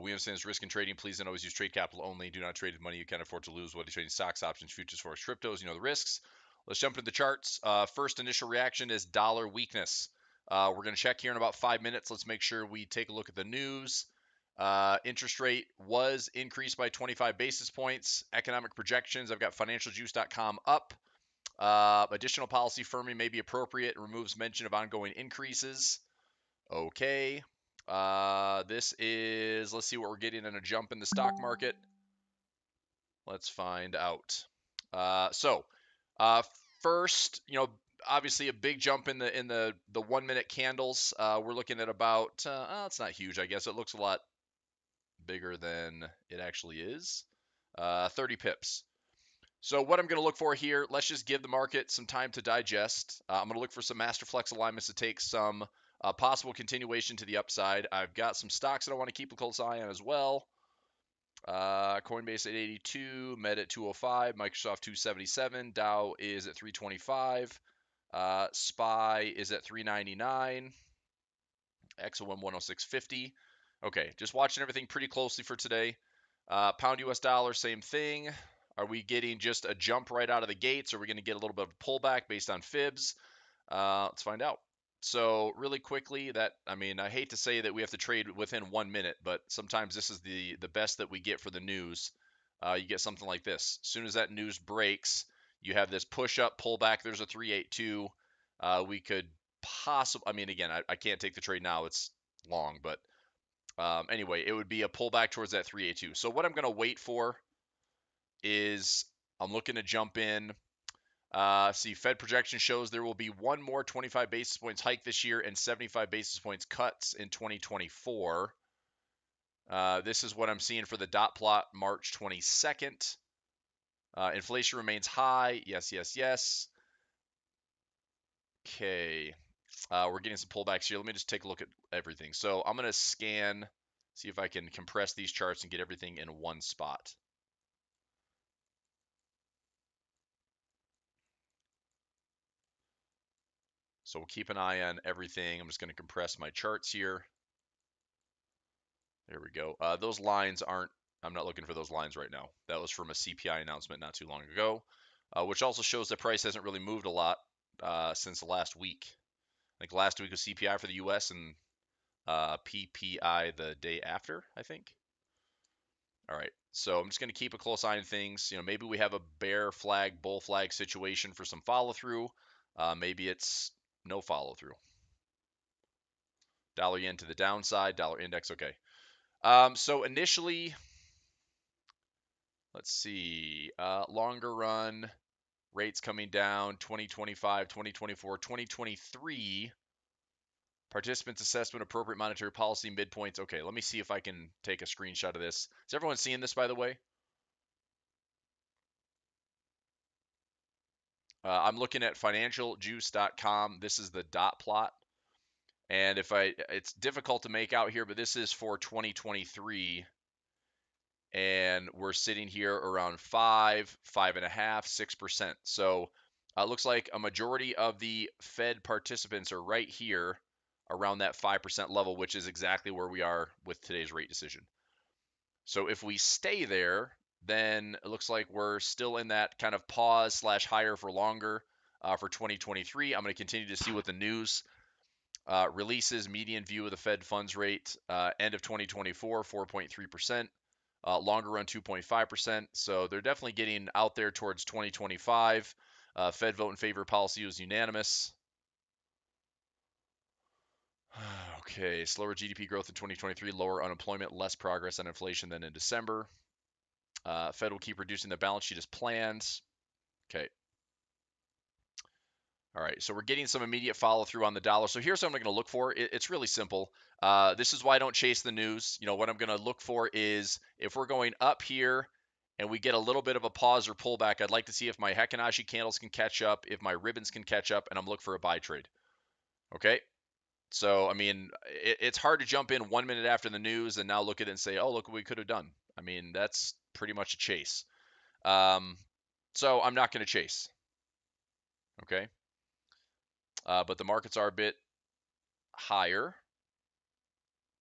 We understand this risk in trading. Please don't always use trade capital only. Do not trade with money you can't afford to lose. Whether trading stocks, options, futures, forex, cryptos, you know the risks. Let's jump into the charts. First initial reaction is dollar weakness. We're going to check here in about 5 minutes. Let's make sure we take a look at the news. Interest rate was increased by 25 basis points. Economic projections, I've got financialjuice.com up. Additional policy firming may be appropriate. Removes mention of ongoing increases. Okay. This is, let's see what we're getting in a jump in the stock market. Let's find out. So, first, obviously a big jump in the 1 minute candles. We're looking at about, it's not huge, I guess. It looks a lot bigger than it actually is. 30 pips. So what I'm going to look for here, let's just give the market some time to digest. I'm going to look for some master flex alignments to take some possible continuation to the upside. I've got some stocks that I want to keep a close eye on as well. Coinbase at 82, Meta at 205, Microsoft 277, Dow is at 325, SPY is at 399, XOM 106.50. Okay, just watching everything pretty closely for today. Pound US dollar, same thing. Are we getting just a jump right out of the gates? Or are we going to get a little bit of a pullback based on fibs? Let's find out. So really quickly, I hate to say that we have to trade within 1 minute, but sometimes this is the best that we get for the news. You get something like this. As soon as that news breaks, you have this push up, pullback. There's a 382. We could possibly, again, I can't take the trade now. It's long, but anyway, it would be a pullback towards that 382. So what I'm going to wait for is I'm looking to jump in. See, Fed projection shows there will be one more 25 basis points hike this year and 75 basis points cuts in 2024. This is what I'm seeing for the dot plot March 22nd. Inflation remains high. Yes, yes, yes. Okay. We're getting some pullbacks here. Let me just take a look at everything. So I'm going to scan, see if I can compress these charts and get everything in one spot. So we'll keep an eye on everything. I'm just going to compress my charts here. There we go. Those lines aren't, I'm not looking for those lines right now. That was from a CPI announcement not too long ago, which also shows the price hasn't really moved a lot since the last week. I think last week was CPI for the US and PPI the day after, I think. All right, so I'm just going to keep a close eye on things. Maybe we have a bear flag, bull flag situation for some follow through. Maybe it's no follow through. Dollar yen to the downside, dollar index, okay. So initially, let's see, longer run, rates coming down, 2025, 2024, 2023. Participants assessment, appropriate monetary policy, midpoints. Okay, let me see if I can take a screenshot of this. Is everyone seeing this, by the way? I'm looking at financialjuice.com. This is the dot plot. And it's difficult to make out here, but this is for 2023. And we're sitting here around 5.5%, 6%. So it looks like a majority of the Fed participants are right here around that 5% level, which is exactly where we are with today's rate decision. So if we stay there, then it looks like we're still in that kind of pause / higher for longer for 2023. I'm going to continue to see what the news releases. Median view of the Fed funds rate end of 2024, 4.3%. Longer run 2.5%. So they're definitely getting out there towards 2025. Fed vote in favor of policy was unanimous. Okay, slower GDP growth in 2023, lower unemployment, less progress on inflation than in December. Fed will keep reducing the balance sheet as planned. Okay. All right, so we're getting some immediate follow through on the dollar. So here's what I'm going to look for. It's really simple. This is why I don't chase the news. What I'm going to look for is if we're going up here and we get a little bit of a pause or pullback, I'd like to see if my Hekinashi candles can catch up, if my ribbons can catch up, and I'm looking for a buy trade. Okay. So, it's hard to jump in 1 minute after the news and now look at it and say, oh, look what we could have done. That's pretty much a chase. So I'm not going to chase. Okay. But the markets are a bit higher.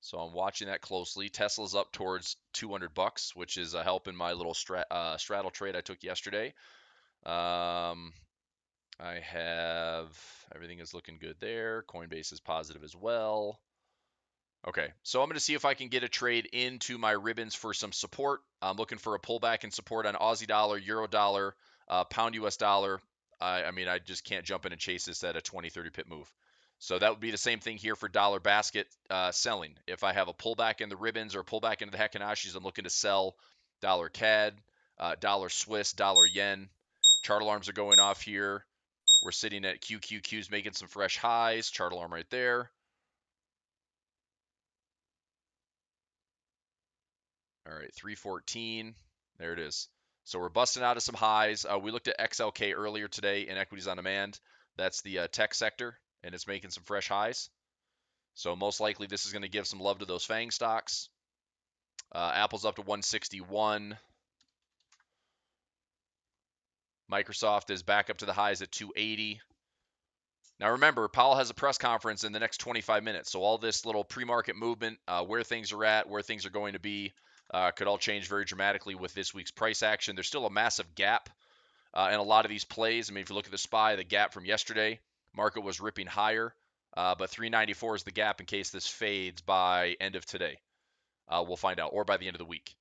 So I'm watching that closely. Tesla's up towards 200 bucks, which is helping my little straddle trade I took yesterday. I have everything is looking good there. Coinbase is positive as well. Okay, so I'm going to see if I can get a trade into my ribbons for some support. I'm looking for a pullback in support on Aussie dollar, Euro dollar, pound US dollar. I mean, I just can't jump in and chase this at a 20, 30 pip move. So that would be the same thing here for dollar basket selling. If I have a pullback in the ribbons or a pullback into the Hekinashis, I'm looking to sell dollar CAD, dollar Swiss, dollar yen. Chart alarms are going off here. We're sitting at QQQs making some fresh highs. Chart alarm right there. All right, 314. There it is. So we're busting out of some highs. We looked at XLK earlier today in Equities on Demand. That's the tech sector, and it's making some fresh highs. So most likely this is going to give some love to those FANG stocks. Apple's up to 161. Microsoft is back up to the highs at 280. Now remember, Powell has a press conference in the next 25 minutes. So all this little pre-market movement, where things are at, where things are going to be, could all change very dramatically with this week's price action. There's still a massive gap in a lot of these plays. I mean, if you look at the SPY, the gap from yesterday, market was ripping higher, but 394 is the gap in case this fades by end of today. We'll find out, or by the end of the week.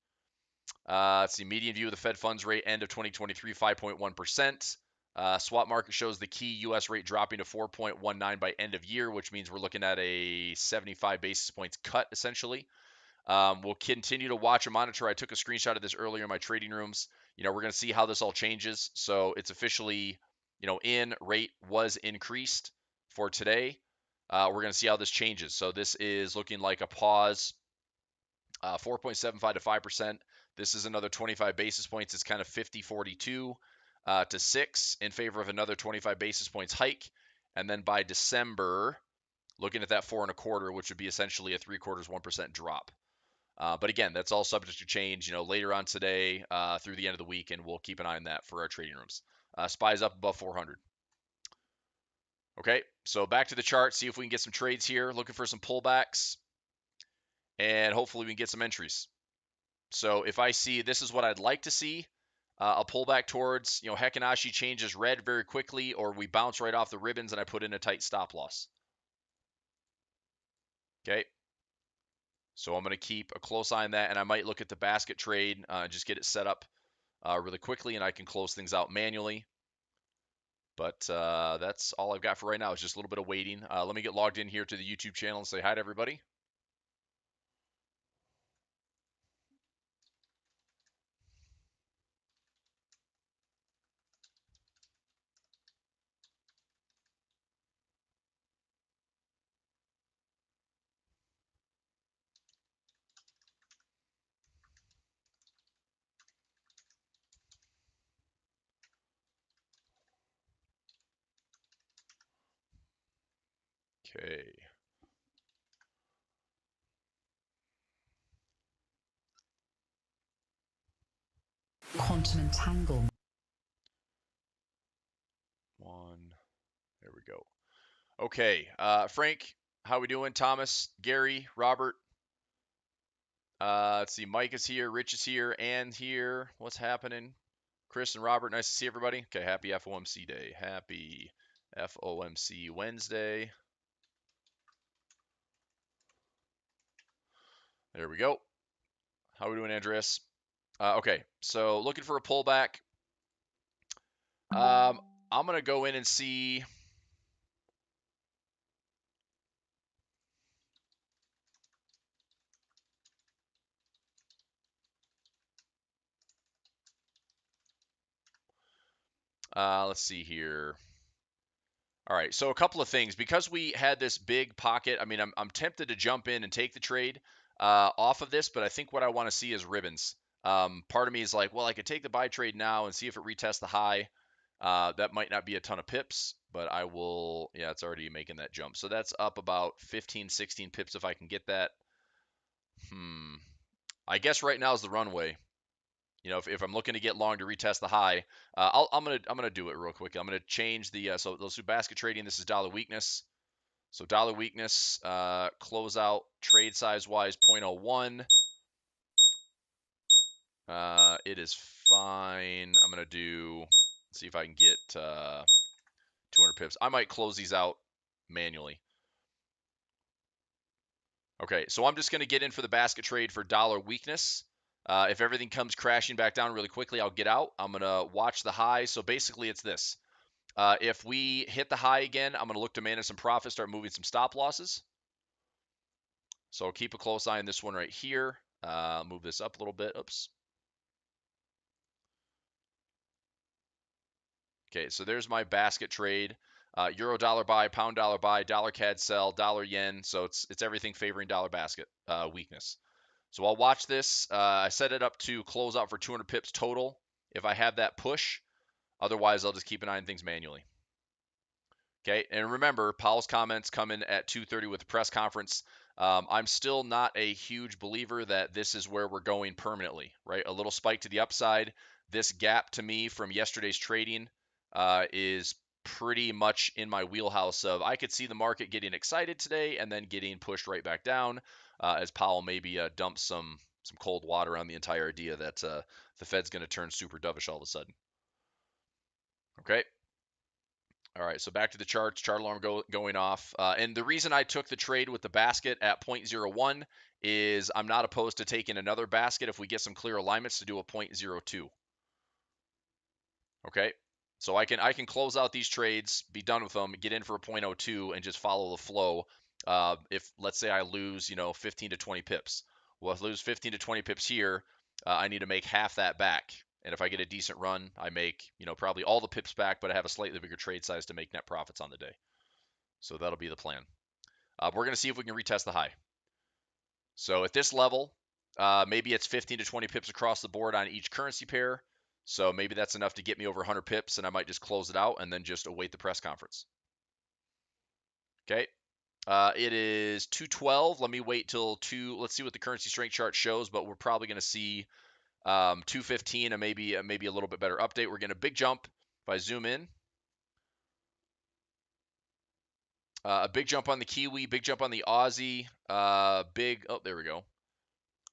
Let's see, median view of the Fed funds rate end of 2023, 5.1%. Swap market shows the key U.S. rate dropping to 4.19 by end of year, which means we're looking at a 75 basis points cut, essentially. We'll continue to watch and monitor. I took a screenshot of this earlier in my trading rooms. We're going to see how this all changes. So it's officially, rate was increased for today. We're going to see how this changes. So this is looking like a pause, 4.75 to 5%. This is another 25 basis points. It's kind of 50-42 to 6 in favor of another 25 basis points hike. And then by December, looking at that 4.25, which would be essentially a 3/4, 1% drop. But again, that's all subject to change, later on today through the end of the week, and we'll keep an eye on that for our trading rooms. SPY's up above 400. Okay, so back to the chart, see if we can get some trades here. Looking for some pullbacks, and hopefully we can get some entries. So if I see, this is what I'd like to see, a pullback towards, Hekkinashi changes red very quickly, or we bounce right off the ribbons and I put in a tight stop loss. Okay. So I'm going to keep a close eye on that, and I might look at the basket trade, just get it set up really quickly, and I can close things out manually. But that's all I've got for right now. It's just a little bit of waiting. Let me get logged in here to the YouTube channel and say hi to everybody. Okay. Quantum entanglement. One. There we go. Okay. Frank, how we doing? Thomas, Gary, Robert. Let's see. Mike is here. Rich is here. Ann here. What's happening? Chris and Robert, nice to see everybody. Okay, happy FOMC day. Happy FOMC Wednesday. There we go. How are we doing, Andreas? Okay, so looking for a pullback. I'm going to go in and see. Let's see here. All right, so a couple of things. Because we had this big pocket, I mean, I'm tempted to jump in and take the trade off of this, but I think what I want to see is ribbons. Part of me is like, well, I could take the buy trade now and see if it retests the high. That might not be a ton of pips, but I will, yeah, it's already making that jump. So that's up about 15, 16 pips if I can get that. I guess right now is the runway. If I'm looking to get long to retest the high, I'm gonna do it real quick. I'm gonna change the so let's do basket trading. This is dollar weakness. So dollar weakness, close out trade size wise 0.01. It is fine. I'm going to see if I can get 200 pips. I might close these out manually. Okay, so I'm just going to get in for the basket trade for dollar weakness. If everything comes crashing back down really quickly, I'll get out. I'm going to watch the high. So basically it's this. If we hit the high again, I'm going to look to manage some profit, start moving some stop losses. So I'll keep a close eye on this one right here. Move this up a little bit. Oops. Okay, so there's my basket trade. Euro dollar buy, pound dollar buy, dollar CAD sell, dollar yen. So it's everything favoring dollar basket weakness. So I'll watch this. I set it up to close out for 200 pips total if I have that push. Otherwise, I'll just keep an eye on things manually. Okay, and remember, Powell's comments come in at 2:30 with the press conference. I'm still not a huge believer that this is where we're going permanently, right? A little spike to the upside. This gap to me from yesterday's trading is pretty much in my wheelhouse of I could see the market getting excited today and then getting pushed right back down as Powell maybe dumps some cold water on the entire idea that the Fed's going to turn super dovish all of a sudden. Okay. All right, so back to the charts, chart alarm going off. And the reason I took the trade with the basket at 0.01 is I'm not opposed to taking another basket if we get some clear alignments to do a 0.02. Okay, so I can close out these trades, be done with them, get in for a 0.02, and just follow the flow. If let's say I lose, 15 to 20 pips. Well, if I lose 15 to 20 pips here, I need to make half that back. And if I get a decent run, I make, probably all the pips back, but I have a slightly bigger trade size to make net profits on the day. So that'll be the plan. We're going to see if we can retest the high. So at this level, maybe it's 15 to 20 pips across the board on each currency pair. So maybe that's enough to get me over 100 pips, and I might just close it out and then just await the press conference. Okay. It is 212. Let me wait till 2. Let's see what the currency strength chart shows, but we're probably going to see 215 and maybe a little bit better update. We're getting a big jump. If I zoom in, a big jump on the Kiwi, big jump on the Aussie, oh, there we go.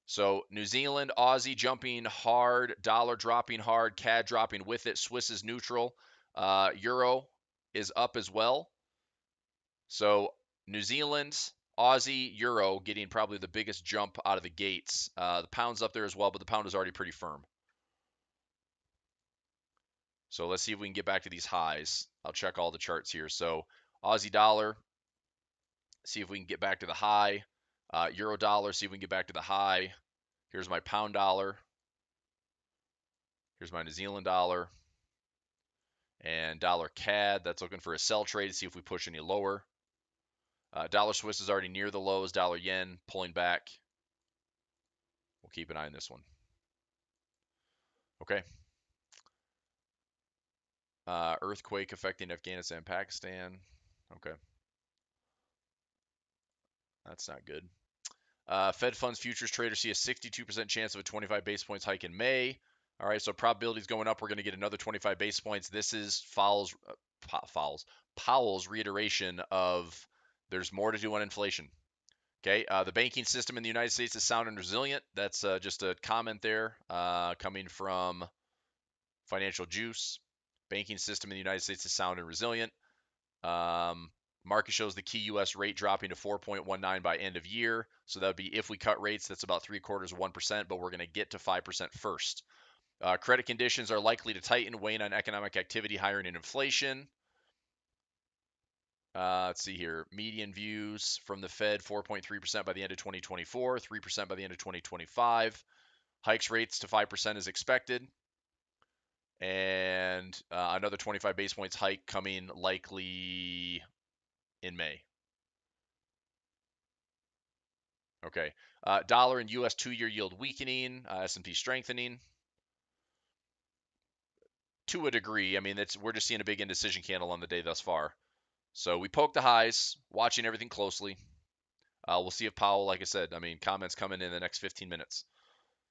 So New Zealand, Aussie jumping hard, dollar dropping hard, CAD dropping with it, Swiss is neutral, Euro is up as well. So New Zealand, Aussie, Euro getting probably the biggest jump out of the gates. The pound's up there as well, but the pound is already pretty firm. So let's see if we can get back to these highs. I'll check all the charts here. So Aussie dollar, see if we can get back to the high. Euro dollar, see if we can get back to the high. Here's my pound dollar. Here's my New Zealand dollar. And dollar CAD, that's looking for a sell trade to see if we push any lower. Dollar Swiss is already near the lows. Dollar yen pulling back. We'll keep an eye on this one. Okay. Earthquake affecting Afghanistan, Pakistan. Okay. That's not good. Fed funds futures traders see a 62% chance of a 25 basis points hike in May. All right, so probability is going up. We're going to get another 25 basis points. This is Powell's reiteration of there's more to do on inflation. Okay, the banking system in the United States is sound and resilient. That's just a comment there coming from Financial Juice. Banking system in the United States is sound and resilient. Market shows the key U.S. rate dropping to 4.19 by end of year. So that would be if we cut rates, that's about 3/4 of 1%, but we're going to get to 5% first. Credit conditions are likely to tighten, weighing on economic activity, hiring, and inflation. Let's see here. Median views from the Fed, 4.3% by the end of 2024, 3% by the end of 2025. Hikes rates to 5% is expected. And another 25 basis points hike coming likely in May. Okay. Dollar and U.S. 2-year yield weakening, S&P strengthening. To a degree, I mean, we're just seeing a big indecision candle on the day thus far. So we poked the highs, watching everything closely. We'll see if Powell, like I said, comments coming in the next 15 minutes.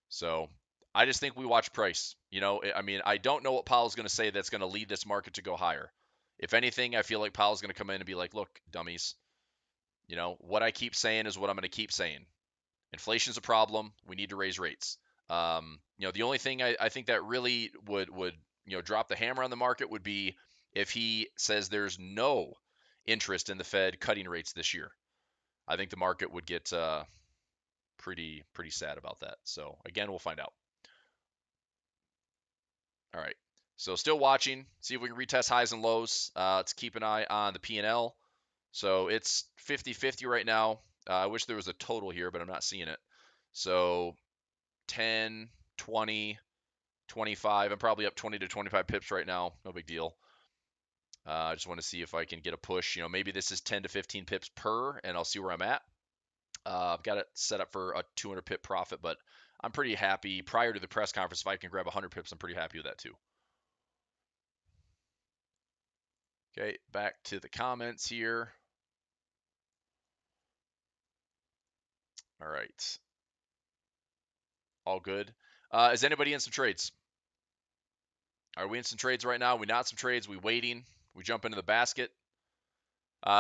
So I just think we watch price. I don't know what Powell's going to say that's going to lead this market to go higher. If anything, I feel like Powell's going to come in and be like, look, dummies, What I keep saying is what I'm going to keep saying. Inflation's a problem. We need to raise rates. The only thing I think that really would drop the hammer on the market would be if he says there's no interest in the Fed cutting rates this year. I think the market would get pretty sad about that. So again, we'll find out. All right. So still watching. See if we can retest highs and lows. Let's keep an eye on the P&L. So it's 50-50 right now. I wish there was a total here, but I'm not seeing it. So 10, 20, 25. I'm probably up 20 to 25 pips right now. No big deal. I just want to see if I can get a push. Maybe this is 10 to 15 pips per, and I'll see where I'm at. I've got it set up for a 200 pip profit, but I'm pretty happy. Prior to the press conference, if I can grab 100 pips, I'm pretty happy with that too. Okay, back to the comments here. All right. All good. Is anybody in some trades? Are we in some trades right now? We not some trades? We waiting? We jump into the basket?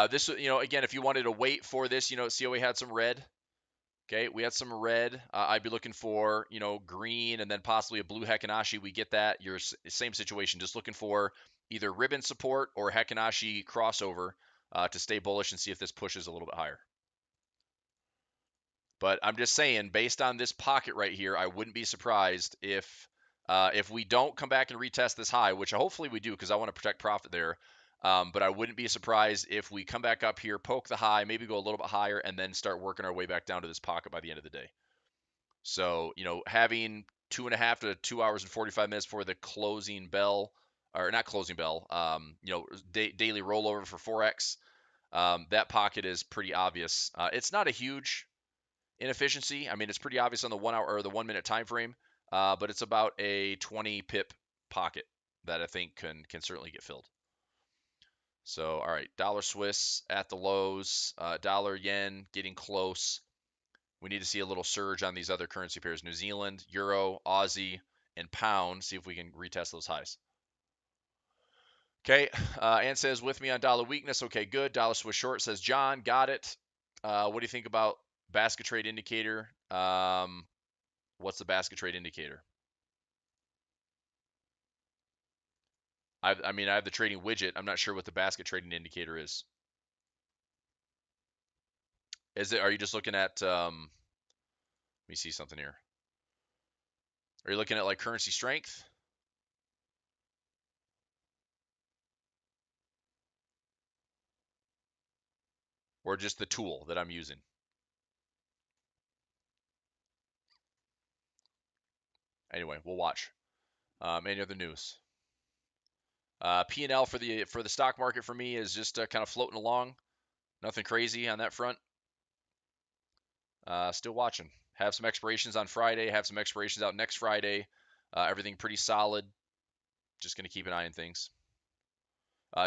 This, again, if you wanted to wait for this, see how we had some red. Okay, we had some red. I'd be looking for, green and then possibly a blue Hekinashi. We get that. You're same situation. Just looking for either ribbon support or Hekinashi crossover to stay bullish and see if this pushes a little bit higher. But I'm just saying, based on this pocket right here, I wouldn't be surprised if we don't come back and retest this high, which hopefully we do because I want to protect profit there. But I wouldn't be surprised if we come back up here, poke the high, maybe go a little bit higher, and then start working our way back down to this pocket by the end of the day. So, having 2.5 to 2 hours and 45 minutes for the closing bell, or not closing bell, daily rollover for Forex, that pocket is pretty obvious. It's not a huge inefficiency. I mean, it's pretty obvious on the 1 hour or the 1 minute time frame, but it's about a 20 pip pocket that I think can certainly get filled. So, all right, dollar Swiss at the lows, dollar yen getting close. We need to see a little surge on these other currency pairs: New Zealand, Euro, Aussie, and Pound. See if we can retest those highs. Okay, Ann says with me on dollar weakness. Okay, good. Dollar Swiss short says John. Got it. What do you think about basket trade indicator? What's the basket trade indicator? I have the trading widget. I'm not sure what the basket trading indicator is. Are you just looking at, let me see something here. Are you looking at like currency strength? Or just the tool that I'm using? Anyway, we'll watch. Any other news? P&L for the stock market for me is just kind of floating along. Nothing crazy on that front. Still watching. Have some expirations on Friday. Have some expirations out next Friday. Everything pretty solid. Just going to keep an eye on things.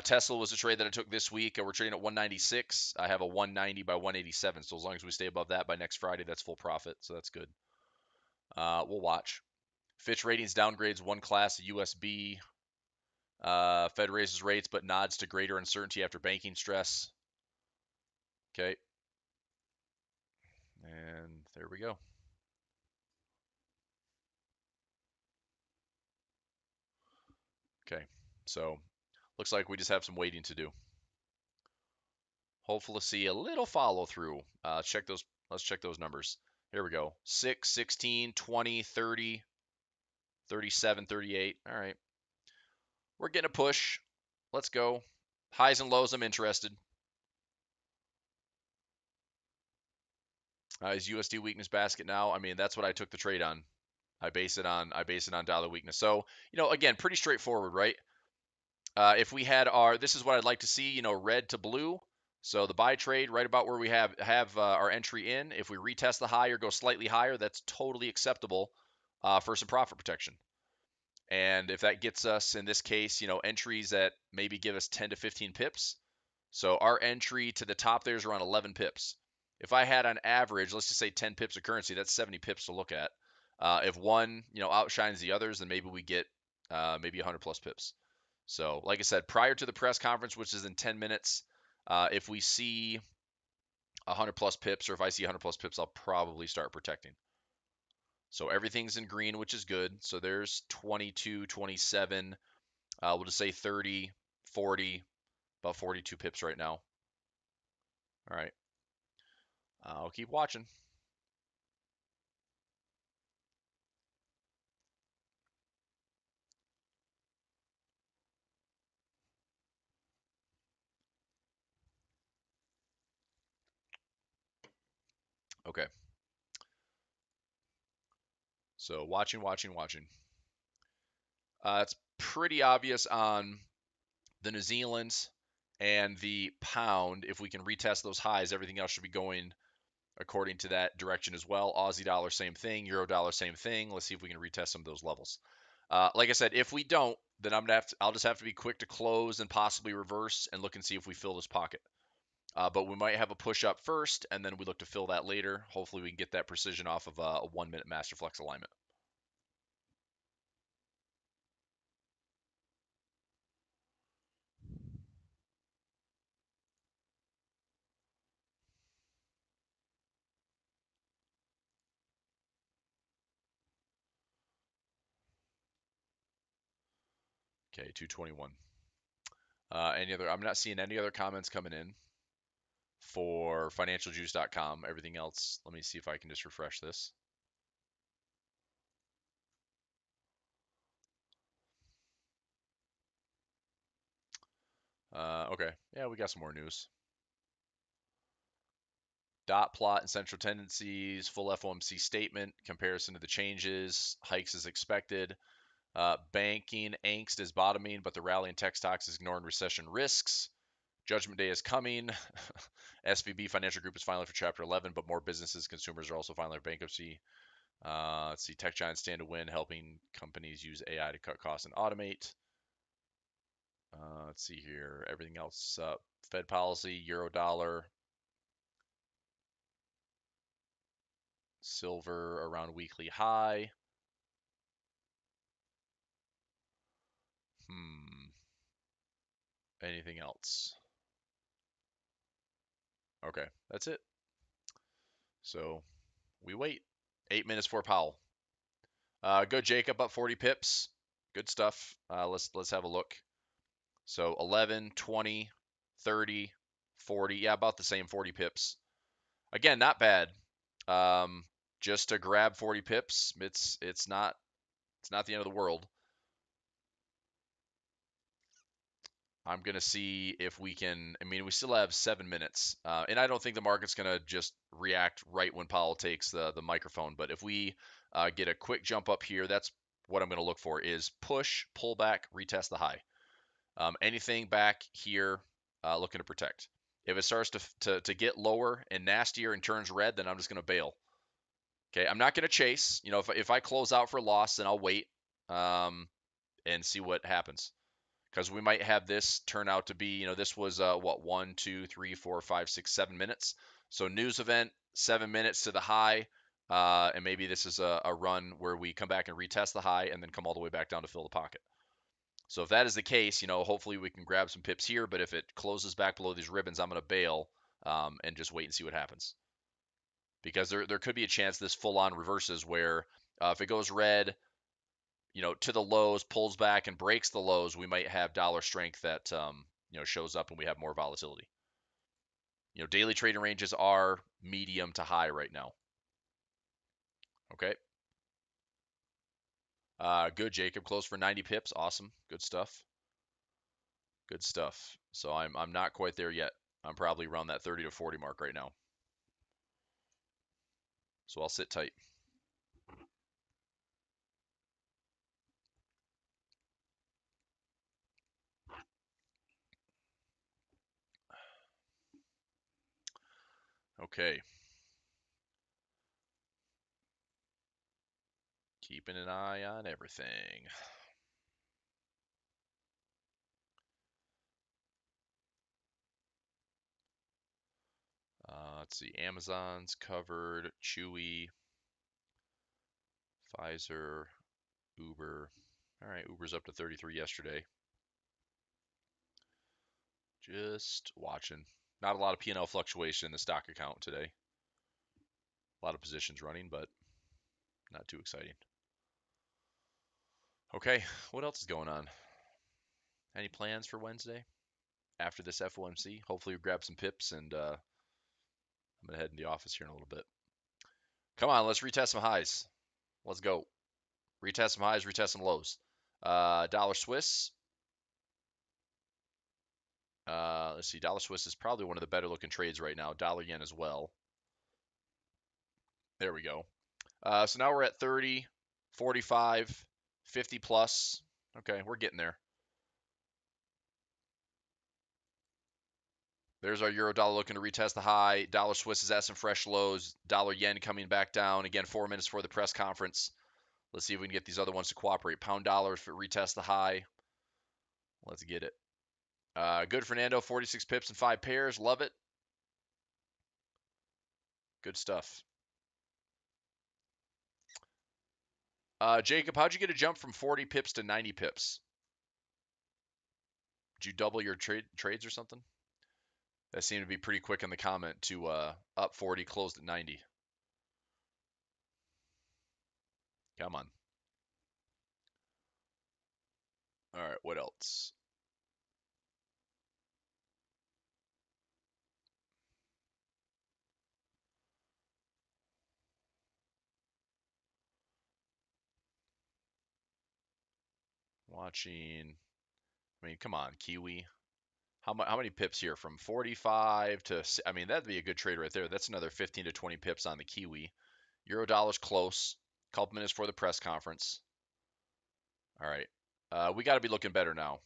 Tesla was a trade that I took this week. We're trading at 196. I have a 190 by 187. So as long as we stay above that by next Friday, that's full profit. So that's good. We'll watch. Fitch Ratings downgrades one class, USB. Fed raises rates but nods to greater uncertainty after banking stress. Okay. And there we go. Okay. So looks like we just have some waiting to do. Hopefully see a little follow through. Let's check those numbers. Here we go. 6, 16, 20, 30, 37, 38. All right. We're getting a push. Let's go. Highs and lows, I'm interested. Is USD weakness basket now? I mean, that's what I took the trade on. I base it on dollar weakness. So, again, pretty straightforward, right? If we had this is what I'd like to see, red to blue. So the buy trade right about where we have our entry in. If we retest the high or go slightly higher, that's totally acceptable for some profit protection. And if that gets us, in this case, entries that maybe give us 10 to 15 pips. So our entry to the top there is around 11 pips. If I had on average, let's just say 10 pips of currency, that's 70 pips to look at. If one, outshines the others, then maybe we get maybe 100 plus pips. So, like I said, prior to the press conference, which is in 10 minutes, if we see 100 plus pips, or if I see 100 plus pips, I'll probably start protecting. So everything's in green, which is good. So there's 22, 27. We'll just say 30, 40, about 42 pips right now. All right. I'll keep watching. Okay. So watching, watching, watching. It's pretty obvious on the New Zealand and the pound. If we can retest those highs, everything else should be going according to that direction as well. Aussie dollar, same thing. Euro dollar, same thing. Let's see if we can retest some of those levels. Like I said, if we don't, then I'll just have to be quick to close and possibly reverse and look and see if we fill this pocket. But we might have a push up first, and then we look to fill that later. Hopefully, we can get that precision off of a 1 minute master flex alignment. Okay, 221. Any other? I'm not seeing any other comments coming in for financialjuice.com. Everything else, let me see if I can just refresh this. Okay, yeah, we got some more news. Dot plot and central tendencies, full FOMC statement, comparison to the changes, hikes as expected. Banking angst is bottoming, but the rally in tech stocks is ignoring recession risks. Judgment day is coming. SVB Financial Group is filing for Chapter 11, but more businesses, consumers are also filing for bankruptcy. Let's see, tech giants stand to win, helping companies use AI to cut costs and automate. Let's see here. Everything else, Fed policy, euro dollar, silver around weekly high. Anything else? Okay, that's it. So we wait. 8 minutes for Powell. Go Jacob up 40 pips. Good stuff. Let's have a look. So 11, 20, 30, 40. Yeah, about the same 40 pips. Again, not bad. Just to grab 40 pips, it's not the end of the world. I'm going to see if we can. I mean, we still have 7 minutes, and I don't think the market's going to just react right when Powell takes the microphone. But if we get a quick jump up here, that's what I'm going to look for: is push, pull back, retest the high. Anything back here, looking to protect. If it starts to get lower and nastier and turns red, then I'm just going to bail. Okay, I'm not going to chase. You know, if I close out for loss, then I'll wait and see what happens. Because we might have this turn out to be, you know, this was what 1, 2, 3, 4, 5, 6, 7 minutes. So news event, 7 minutes to the high, and maybe this is a run where we come back and retest the high and then come all the way back down to fill the pocket. So if that is the case, you know, hopefully we can grab some pips here. But if it closes back below these ribbons, I'm going to bail and just wait and see what happens. Because there could be a chance this full on reverses where if it goes red, you know, to the lows, pulls back and breaks the lows, we might have dollar strength that you know, shows up and we have more volatility. You know, daily trading ranges are medium to high right now. Okay. Good, Jacob. Close for 90 pips. Awesome. Good stuff. Good stuff. So I'm not quite there yet. I'm probably around that 30 to 40 mark right now. So I'll sit tight. Okay. Keeping an eye on everything. Let's see. Amazon's covered. Chewy. Pfizer. Uber. All right. Uber's up to 33 yesterday. Just watching. Not a lot of P&L fluctuation in the stock account today. A lot of positions running, but not too exciting. Okay, what else is going on? Any plans for Wednesday after this FOMC? Hopefully we grab some pips, and I'm going to head in the office here in a little bit. Come on, let's retest some highs. Let's go. Retest some highs, retest some lows. Dollar Swiss. Let's see. Dollar Swiss is probably one of the better looking trades right now. Dollar yen as well. There we go. So now we're at 30, 45, 50 plus. Okay, we're getting there. There's our euro dollar looking to retest the high. Dollar Swiss is at some fresh lows. Dollar yen coming back down. Again, 4 minutes before the press conference. Let's see if we can get these other ones to cooperate. Pound dollar if it retests the high. Let's get it. Good Fernando, 46 pips and 5 pairs. Love it. Good stuff. Jacob, how'd you get a jump from 40 pips to 90 pips? Did you double your trades or something? That seemed to be pretty quick in the comment to up 40, closed at 90. Come on. All right, what else? Watching. I mean, come on, Kiwi. How many pips here? From 45 to, I mean, that'd be a good trade right there. That's another 15 to 20 pips on the Kiwi. Euro dollar's close. Couple minutes for the press conference. All right. We got to be looking better now.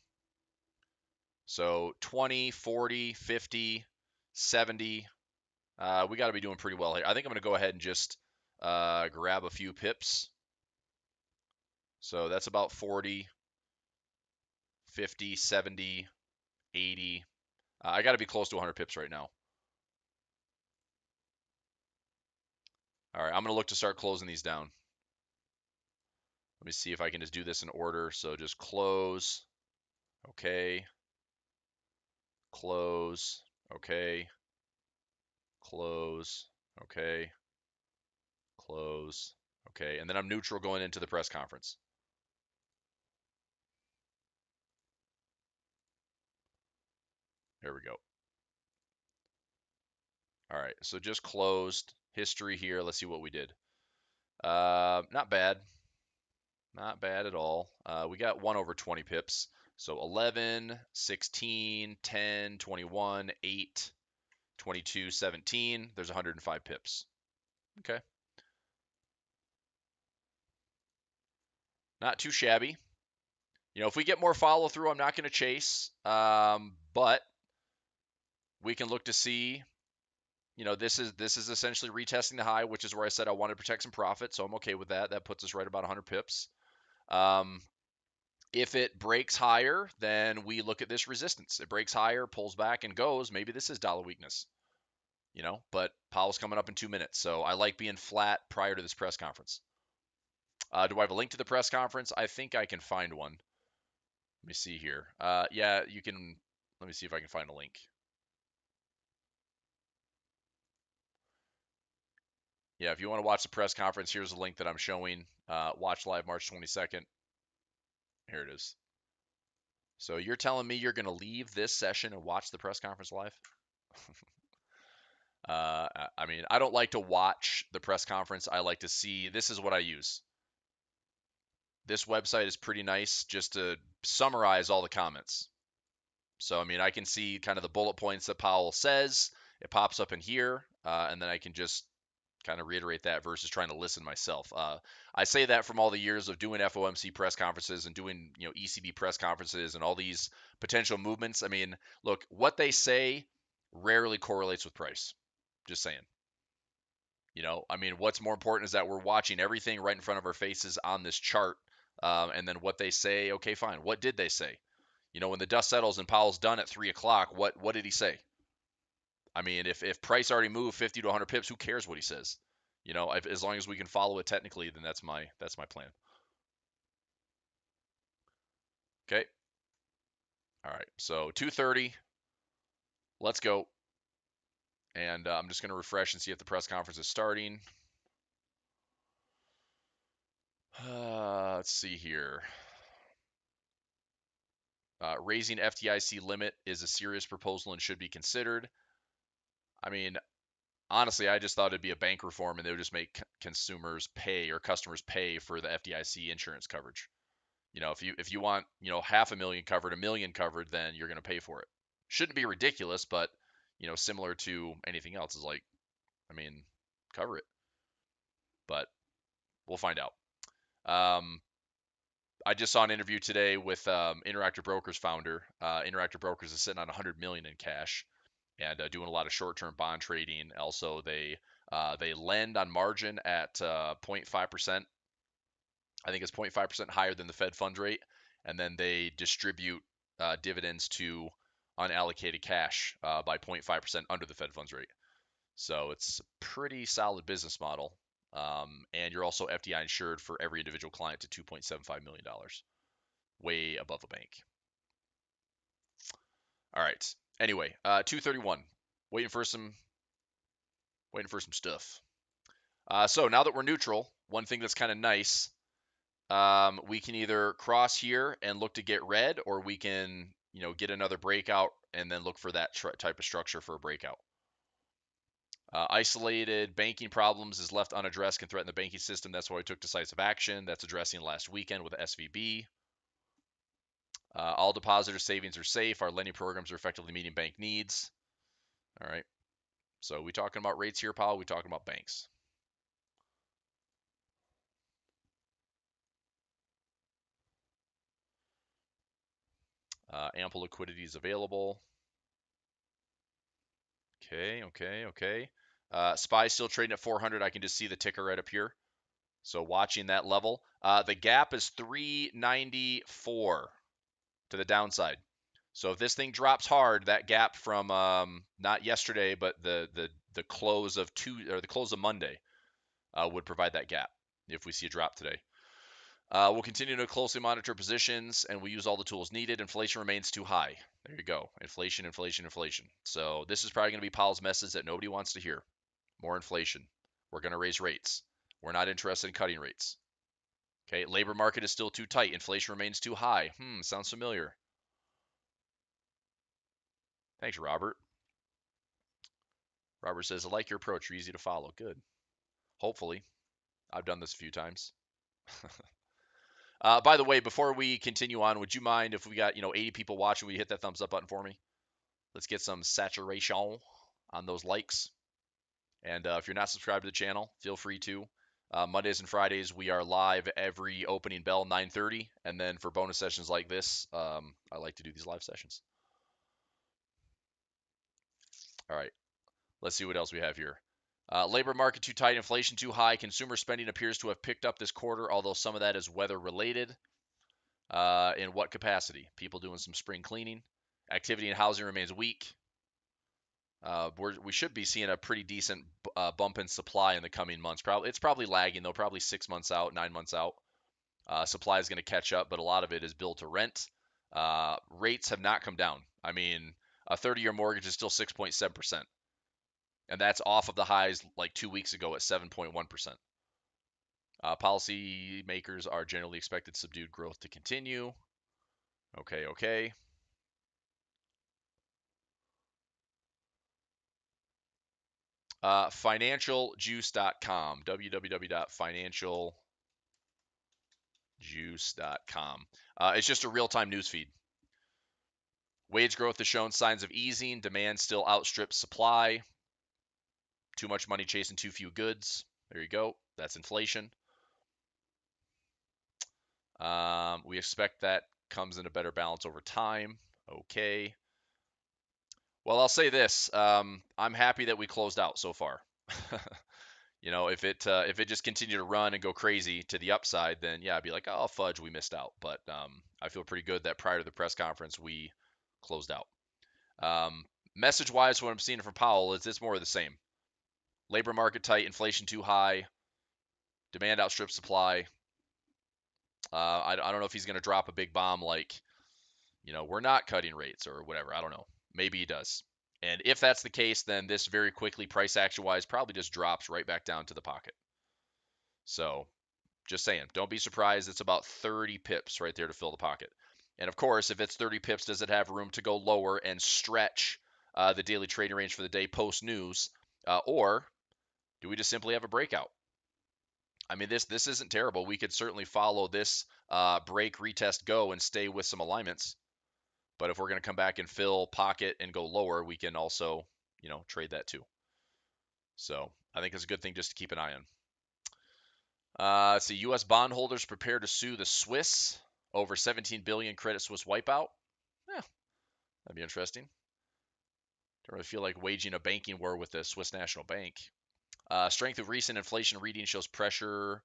So 20, 40, 50, 70. We got to be doing pretty well here. I think I'm going to go ahead and just grab a few pips. So that's about 40, 50, 70, 80. I got to be close to 100 pips right now. All right, I'm going to look to start closing these down. Let me see if I can just do this in order. So just close. Okay. Close. Okay. Close. Okay. Close. Okay. And then I'm neutral going into the press conference. There we go. All right. So just closed. History here. Let's see what we did. Not bad. Not bad at all. We got 1 over 20 pips. So 11, 16, 10, 21, 8, 22, 17. There's 105 pips. Okay. Not too shabby. You know, if we get more follow through, I'm not going to chase. But we can look to see, you know, this is essentially retesting the high, which is where I said I wanted to protect some profit. So I'm okay with that. That puts us right about 100 pips. If it breaks higher, then we look at this resistance. It breaks higher, pulls back, and goes. Maybe this is dollar weakness, you know, but Powell's coming up in 2 minutes. So I like being flat prior to this press conference. Do I have a link to the press conference? I think I can find one. Let me see here. Yeah, you can. Let me see if I can find a link. Yeah, if you want to watch the press conference, here's the link that I'm showing. Watch live March 22nd. Here it is. So you're telling me you're going to leave this session and watch the press conference live? I mean, I don't like to watch the press conference. I like to see, this is what I use. This website is pretty nice just to summarize all the comments. So, I mean, I can see kind of the bullet points that Powell says. It pops up in here, and then I can just kind of reiterate that versus trying to listen myself. I say that from all the years of doing FOMC press conferences and doing, you know, ECB press conferences and all these potential movements. I mean, look, what they say rarely correlates with price. Just saying. You know, I mean, what's more important is that we're watching everything right in front of our faces on this chart, and then what they say. Okay, fine. What did they say? You know, when the dust settles and Powell's done at 3 o'clock, what did he say? I mean, if price already moved 50 to 100 pips, who cares what he says? You know, as long as we can follow it technically, then that's my plan. Okay. All right. So 2:30. Let's go. And I'm just going to refresh and see if the press conference is starting. Let's see here. Raising FDIC limit is a serious proposal and should be considered. I mean, honestly, I just thought it'd be a bank reform and they would just make consumers pay or customers pay for the FDIC insurance coverage. If you want, 500,000 covered, 1 million covered, then you're going to pay for it. Shouldn't be ridiculous, but similar to anything else is like, I mean, cover it. But we'll find out. I just saw an interview today with Interactive Brokers founder. Interactive Brokers is sitting on 100 million in cash and doing a lot of short-term bond trading. Also, they lend on margin at 0.5%. I think it's 0.5% higher than the Fed funds rate, and then they distribute dividends to unallocated cash by 0.5% under the Fed funds rate. So it's a pretty solid business model. And you're also FDI insured for every individual client to $2.75 million, way above a bank. All right. Anyway, 231. Waiting for some stuff. So now that we're neutral, one thing that's kind of nice, we can either cross here and look to get red, or we can, get another breakout and then look for that type of structure for a breakout. Isolated banking problems is left unaddressed can threaten the banking system. That's why we took decisive action. That's addressing last weekend with SVB. All depositors' savings are safe. Our lending programs are effectively meeting bank needs. All right. So we talking about rates here, Powell? We talking about banks? Ample liquidity is available. Okay. SPY still trading at 400. I can just see the ticker right up here. So watching that level. The gap is 394 to the downside. So if this thing drops hard, that gap from not yesterday, but the close of the close of Monday would provide that gap if we see a drop today. We'll continue to closely monitor positions, and we use all the tools needed. Inflation remains too high. There you go. Inflation. So this is probably going to be Powell's message that nobody wants to hear. More inflation. We're going to raise rates. We're not interested in cutting rates. Okay, labor market is still too tight. Inflation remains too high. Sounds familiar. Thanks, Robert. Robert says, I like your approach. You're easy to follow. Good. Hopefully. I've done this a few times. By the way, before we continue on, would you mind if we got 80 people watching, will you hit that thumbs up button for me? Let's get some saturation on those likes. And if you're not subscribed to the channel, feel free to. Mondays and Fridays, we are live every opening bell, 9:30. And then for bonus sessions like this, I like to do these live sessions. All right. Let's see what else we have here. Labor market too tight, inflation too high. Consumer spending appears to have picked up this quarter, although some of that is weather related. In what capacity? People doing some spring cleaning. Activity in housing remains weak. We should be seeing a pretty decent bump in supply in the coming months. It's probably lagging though, probably 6 months out, 9 months out. Supply is going to catch up, but a lot of it is built to rent. Rates have not come down. I mean, a 30-year mortgage is still 6.7%. And that's off of the highs like 2 weeks ago at 7.1%. Policy makers are generally expected subdued growth to continue. Okay. Financialjuice.com, www.financialjuice.com. It's just a real-time news feed. Wage growth has shown signs of easing. Demand still outstrips supply. Too much money chasing too few goods. There you go. That's inflation. We expect that comes in a better balance over time. Okay. Well, I'll say this. I'm happy that we closed out so far. If it just continued to run and go crazy to the upside, then yeah, I'd be like, oh, fudge, we missed out. But I feel pretty good that prior to the press conference, we closed out. Message-wise, what I'm seeing from Powell is it's more of the same. Labor market tight, inflation too high, demand outstrips supply. I don't know if he's going to drop a big bomb like, we're not cutting rates or whatever. I don't know. Maybe he does. And if that's the case, then this very quickly, price action wise, probably just drops right back down to the pocket. So just saying, don't be surprised. It's about 30 pips right there to fill the pocket. And of course, if it's 30 pips, does it have room to go lower and stretch the daily trading range for the day post news? Or do we just simply have a breakout? I mean, this isn't terrible. We could certainly follow this break, retest, go, and stay with some alignments. But if we're going to come back and fill pocket and go lower, we can also, trade that too. So I think it's a good thing just to keep an eye on. Let's see. U.S. bondholders prepare to sue the Swiss over 17 billion Credit Suisse wipeout. Yeah, that'd be interesting. Don't really feel like waging a banking war with the Swiss National Bank. Strength of recent inflation reading shows pressure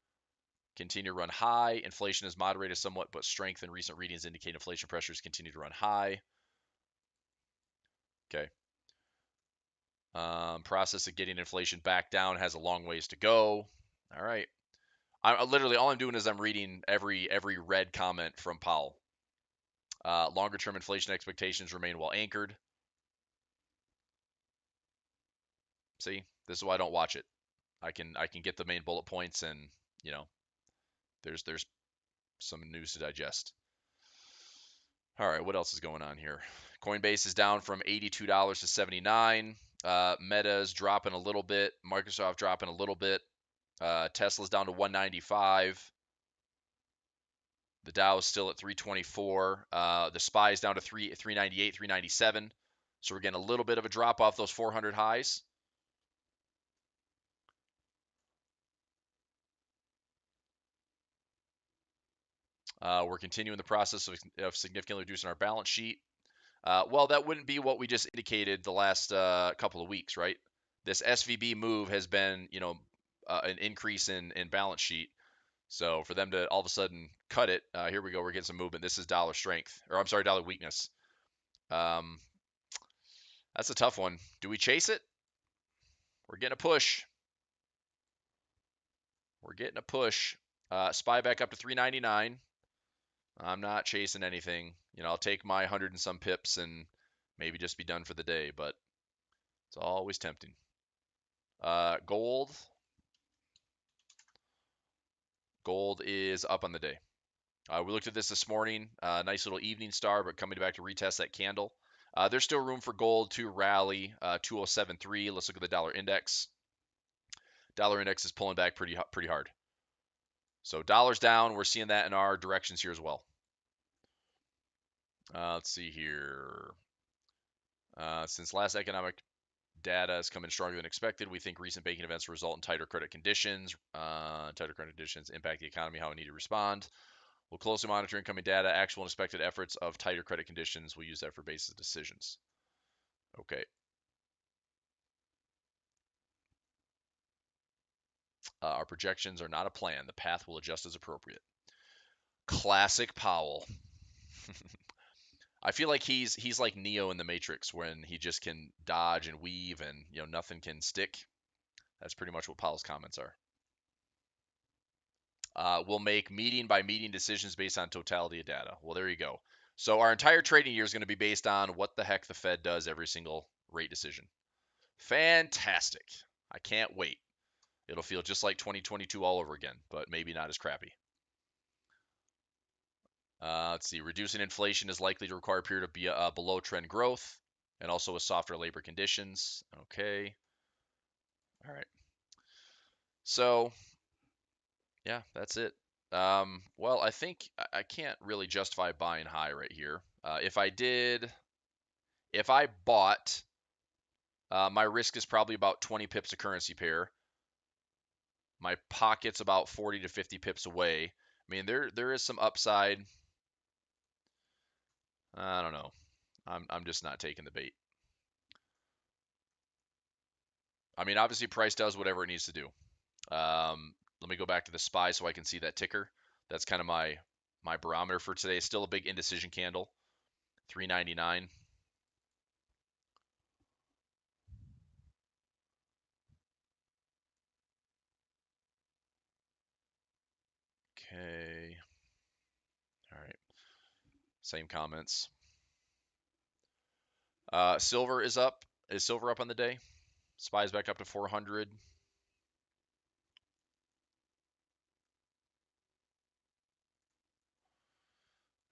continue to run high. Inflation has moderated somewhat, but strength in recent readings indicate inflation pressures continue to run high. Okay. Process of getting inflation back down has a long ways to go. All right. I literally all I'm doing is I'm reading every red comment from Powell. Longer term inflation expectations remain well anchored. See, this is why I don't watch it. I can get the main bullet points, and there's some news to digest. All right, what else is going on here? Coinbase is down from $82 to 79. Meta's dropping a little bit. Microsoft dropping a little bit. Tesla's down to 195. The Dow is still at 324. The SPY is down to 398, 397. So we're getting a little bit of a drop off those 400 highs. We're continuing the process of significantly reducing our balance sheet. Well, that wouldn't be what we just indicated the last couple of weeks, right? This SVB move has been, an increase in balance sheet. So for them to all of a sudden cut it, here we go. We're getting some movement. This is dollar strength, or I'm sorry, dollar weakness. That's a tough one. Do we chase it? We're getting a push. We're getting a push. SPY back up to 399. I'm not chasing anything. I'll take my 100 and some pips and maybe just be done for the day, but it's always tempting. Gold. Gold is up on the day. We looked at this morning. Nice little evening star, but coming back to retest that candle. There's still room for gold to rally 2073. Let's look at the dollar index. Dollar index is pulling back pretty hard. So dollars down. We're seeing that in our directions here as well. Let's see here. Since last economic data has come in stronger than expected, we think recent banking events result in tighter credit conditions. Tighter credit conditions impact the economy, how we need to respond. We'll closely monitor incoming data, actual and expected efforts of tighter credit conditions. We'll use that for basis decisions. Okay. Our projections are not a plan. The path will adjust as appropriate. Classic Powell. I feel like he's like Neo in the Matrix when he just can dodge and weave and nothing can stick. That's pretty much what Powell's comments are. We'll make meeting by meeting decisions based on totality of data. Well, there you go. So our entire trading year is going to be based on what the heck the Fed does every single rate decision. Fantastic. I can't wait. It'll feel just like 2022 all over again, but maybe not as crappy. Let's see. Reducing inflation is likely to require a period of below trend growth and also with softer labor conditions. Okay. All right. So, yeah, that's it. Well, I think I can't really justify buying high right here. If I bought, my risk is probably about 20 pips a currency pair. My pocket's about 40 to 50 pips away. I mean, there is some upside. I don't know. I'm just not taking the bait. I mean, obviously, price does whatever it needs to do. Let me go back to the SPY so I can see that ticker. That's kind of my barometer for today. Still a big indecision candle, 399. Okay. All right. Same comments. Silver is up Is silver up on the day? SPY's back up to 400.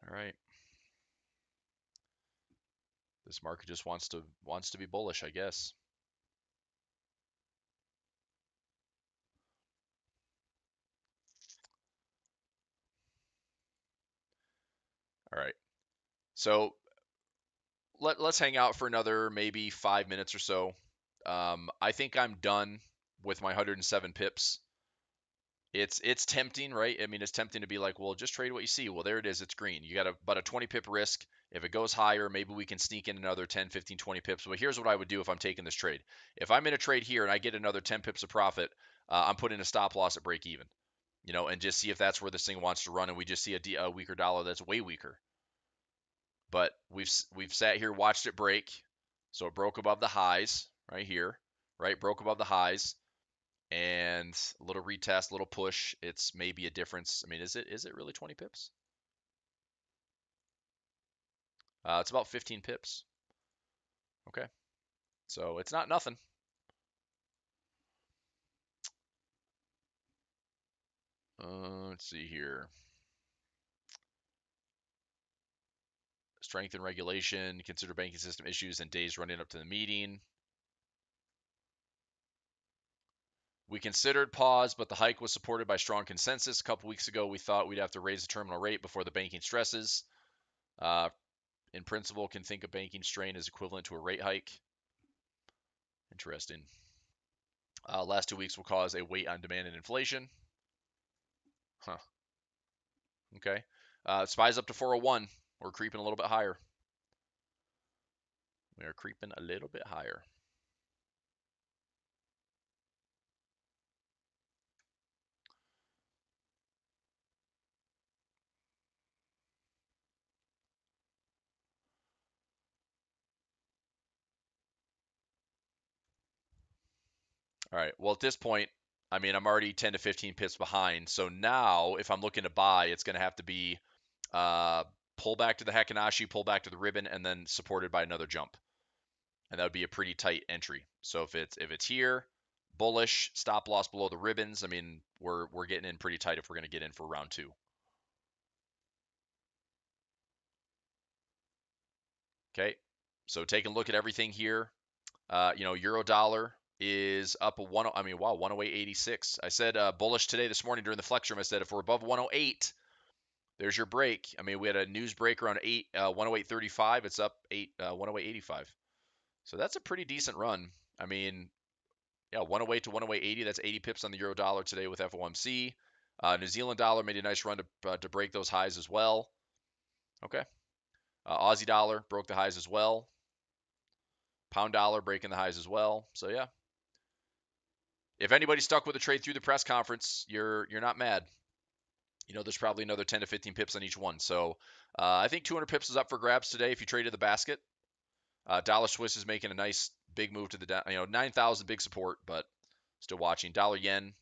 All right. This market just wants to be bullish, I guess. All right. So let's hang out for another maybe 5 minutes or so. I think I'm done with my 107 pips. It's tempting, right? I mean, it's tempting to be like, well, just trade what you see. Well, there it is. It's green. You got about a 20 pip risk. If it goes higher, maybe we can sneak in another 10, 15, 20 pips. But here's what I would do if I'm taking this trade. If I'm in a trade here and I get another 10 pips of profit, I'm putting a stop loss at break even, and just see if that's where this thing wants to run. And we just see a weaker dollar that's way weaker. But we've sat here, watched it break. So it broke above the highs right here, right? Broke above the highs. And a little retest, a little push. It's maybe a difference. I mean, is it really 20 pips? It's about 15 pips. Okay, so it's not nothing. Let's see here. Strength and regulation. Consider banking system issues and days running up to the meeting. We considered pause, but the hike was supported by strong consensus. A couple weeks ago, we thought we'd have to raise the terminal rate before the banking stresses. In principle, can think of banking strain as equivalent to a rate hike. Interesting. Last 2 weeks will cause a weight on demand and inflation. Huh. Okay. SPY's up to 401. We're creeping a little bit higher. We are creeping a little bit higher. All right. Well, at this point, I mean, I'm already 10 to 15 pips behind. So now, if I'm looking to buy, it's going to have to be pull back to the Heikin-Ashi, pull back to the ribbon, and then supported by another jump. And that would be a pretty tight entry. So if it's here, bullish, stop loss below the ribbons. I mean, we're getting in pretty tight if we're going to get in for round 2. Okay. So taking a look at everything here. Euro dollar is up a 108.86. I said bullish today this morning during the flex room. I said if we're above 108, there's your break. I mean, we had a news break around 108.35. It's up 108.85. So that's a pretty decent run. I mean, yeah, 108 to 108.80. That's 80 pips on the euro dollar today with FOMC. New Zealand dollar made a nice run to break those highs as well. Okay. Aussie dollar broke the highs as well. Pound dollar breaking the highs as well. So yeah, if anybody stuck with a trade through the press conference, you're not mad. There's probably another 10 to 15 pips on each one. So I think 200 pips is up for grabs today if you traded the basket. Dollar Swiss is making a nice big move to the 9,000 big support, but still watching. Dollar yen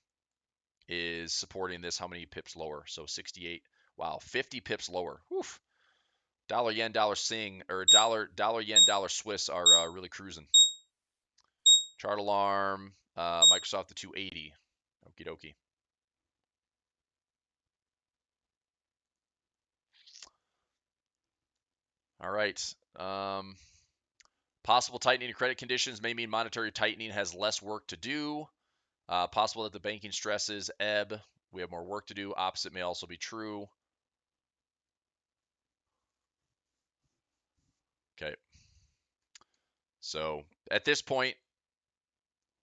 is supporting this. How many pips lower? So 68. Wow, 50 pips lower. Woof. Dollar yen, dollar sing, or dollar yen, dollar Swiss are really cruising. Chart alarm, Microsoft the 280. Okie dokie. All right. Possible tightening of credit conditions may mean monetary tightening has less work to do. Possible that the banking stresses ebb. We have more work to do. Opposite may also be true. Okay. So at this point,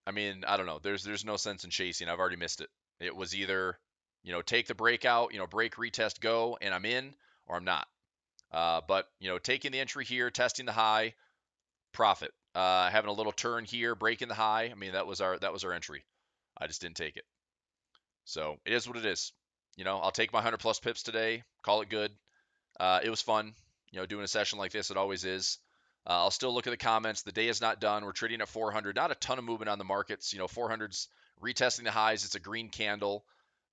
I mean, I don't know. There's no sense in chasing. I've already missed it. It was either, take the breakout, break, retest, go, and I'm in, or I'm not. But taking the entry here, testing the high, profit. Having a little turn here, breaking the high. I mean, that was our entry. I just didn't take it. So it is what it is. I'll take my 100 plus pips today. Call it good. It was fun. Doing a session like this, it always is. I'll still look at the comments. The day is not done. We're trading at 400. Not a ton of movement on the markets. 400's retesting the highs. It's a green candle.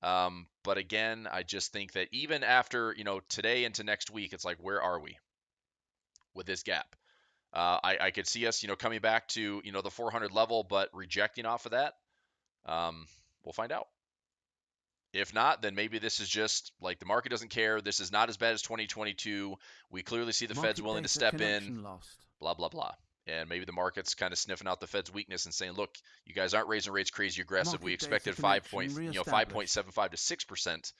But again, I just think that even after, today into next week, it's like, where are we with this gap? I could see us, coming back to, the 400 level, but rejecting off of that. We'll find out. If not, then maybe this is just like the market doesn't care. This is not as bad as 2022. We clearly see the Fed's willing to step in, blah, blah, blah. And maybe the market's kind of sniffing out the Fed's weakness and saying, look, you guys aren't raising rates crazy aggressive. We expected 5.75 to 6%.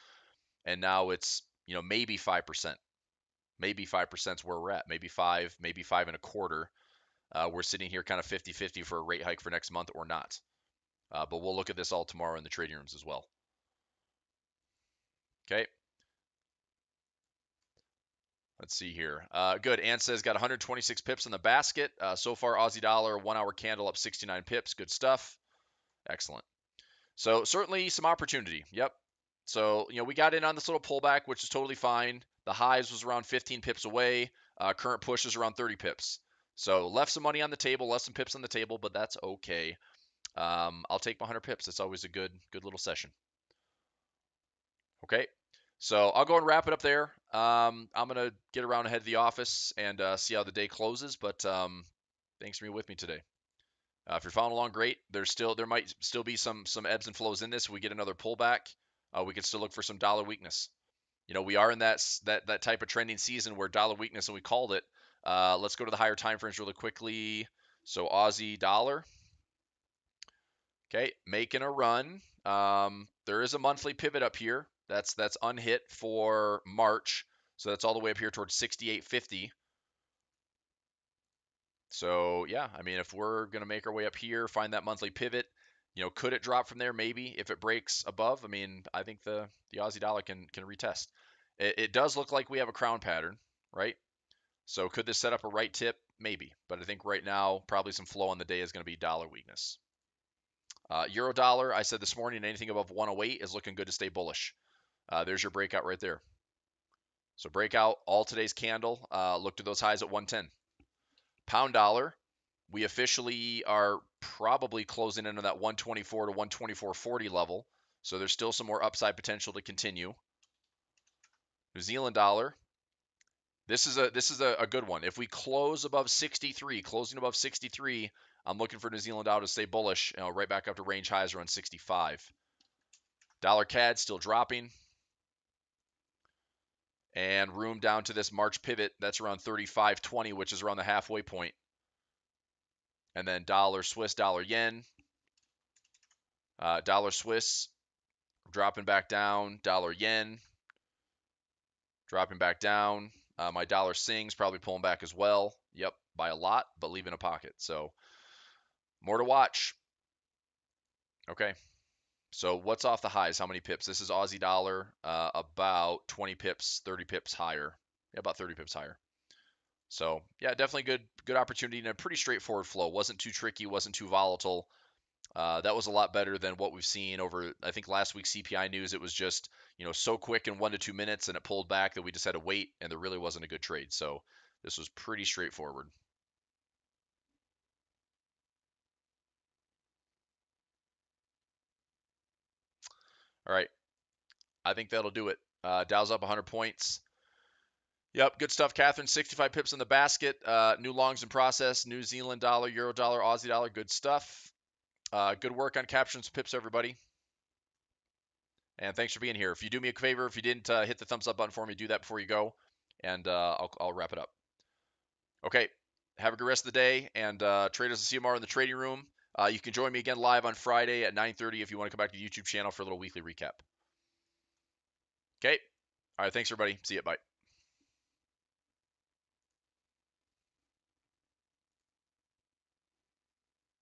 And now it's, maybe 5%. Maybe 5% is where we're at. Maybe 5, maybe 5.25. We're sitting here kind of 50-50 for a rate hike for next month or not. But we'll look at this all tomorrow in the trading rooms as well. Okay. Let's see here. Good. Ann says got 126 pips in the basket. So far, Aussie dollar, 1 hour candle up 69 pips. Good stuff. Excellent. So certainly some opportunity. Yep. So, we got in on this little pullback, which is totally fine. The highs was around 15 pips away. Current push is around 30 pips. So left some money on the table, left some pips on the table, but that's okay. I'll take my 100 pips. It's always a good little session. Okay. So I'll go and wrap it up there. I'm going to get around ahead of the office and see how the day closes. But thanks for being with me today. If you're following along, great. There might still be some ebbs and flows in this. If we get another pullback, we can still look for some dollar weakness. We are in that type of trending season where dollar weakness, and we called it. Let's go to the higher time frames really quickly. So Aussie dollar. Okay, making a run. There is a monthly pivot up here. That's unhit for March. So that's all the way up here towards 68.50. So yeah, I mean, if we're gonna make our way up here, find that monthly pivot, could it drop from there? Maybe. If it breaks above, I mean, I think the Aussie dollar can retest. It does look like we have a crown pattern, right? So could this set up a right tip? Maybe. But I think right now, probably some flow on the day is going to be dollar weakness. Euro dollar, I said this morning, anything above 108 is looking good to stay bullish. There's your breakout right there. So breakout, all today's candle. Look to those highs at 110. Pound dollar, we officially are probably closing in on that 124 to 124.40 level. So there's still some more upside potential to continue. New Zealand dollar, this is a good one. If we close above 63, closing above 63, I'm looking for New Zealand dollar to stay bullish, right back up to range highs around 65. Dollar CAD still dropping. And room down to this March pivot, that's around 35.20, which is around the halfway point. And then dollar Swiss, dollar yen. Dollar Swiss dropping back down. Dollar yen dropping back down. My dollar Sing's probably pulling back as well. Yep, by a lot, but leaving a pocket. So more to watch. Okay. So what's off the highs? How many pips? This is Aussie dollar, about 20 pips, 30 pips higher. Yeah, about 30 pips higher. So yeah, definitely good opportunity and a pretty straightforward flow. Wasn't too tricky, wasn't too volatile. That was a lot better than what we've seen over, I think, last week's CPI news. It was just, so quick in 1 to 2 minutes and it pulled back that we just had to wait and there really wasn't a good trade. So this was pretty straightforward. All right. I think that'll do it. Dow's up 100 points. Yep, good stuff, Catherine. 65 pips in the basket. New longs in process. New Zealand dollar, Euro dollar, Aussie dollar. Good stuff. Good work on capturing some pips, everybody. And thanks for being here. If you do me a favor, if you didn't hit the thumbs up button for me, do that before you go. And I'll wrap it up. Okay. Have a good rest of the day. And traders, will see you tomorrow in the trading room. You can join me again live on Friday at 9:30 if you want to come back to the YouTube channel for a little weekly recap. Okay. All right. Thanks, everybody. See you. Bye.